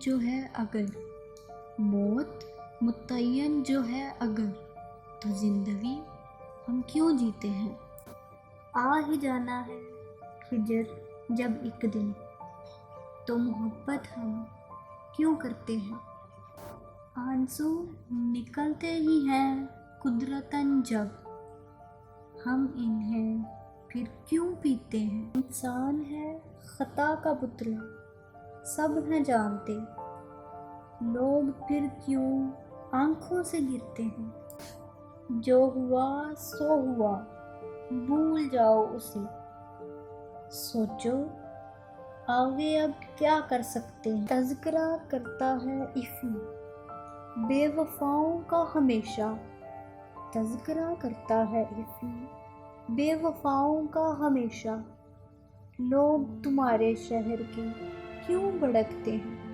جو ہے اگر، موت متعین جو ہے اگر، تو زندگی ہم کیوں جیتے ہیں؟ آ ہی جانا ہے ہجر جب ایک دن، تو محبت ہم کیوں کرتے ہیں؟ آنسو نکلتے ہی ہیں قدرتاً جب، ہم انہیں پھر کیوں پیتے ہیں؟ انسان ہے خطا کا پتلا، سب ہیں جانتے، لوگ پھر کیوں آنکھوں سے گرتے ہیں؟ جو ہوا سو ہوا، بھول جاؤ اسے، سوچو آگے اب کیا کر سکتے ہیں؟ تذکرہ کرتا ہے عفو بے وفاؤں کا ہمیشہ، تذکرہ کرتا ہے عفو بے وفاؤں کا ہمیشہ، لوگ تمہارے شہر کے کیوں بھڑکتے ہیں؟